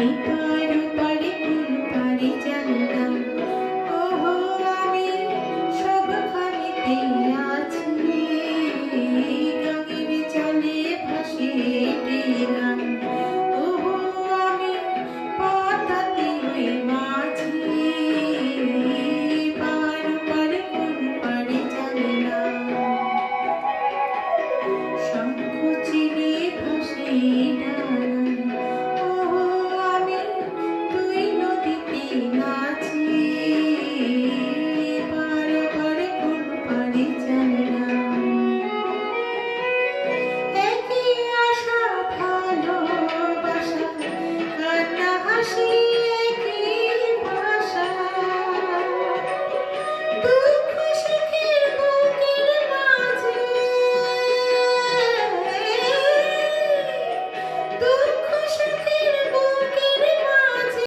এপার ওপারে কোন পারে জানি না, ওহো আমি সবখানেতে আছি। গাঙের জলে ভাসে হেঁটে গান, ওহো আমি পাতাতে ওই মাছি। এপার ওপারে কোন পারে জানি না, শঙ্খ চিরে ভাসে ডানা, ওহো আমি তুই নদীতে নাচি। এপার ওপারে কোন পারে জানি না, একই আশা ভালোবাসা কান্না হাসি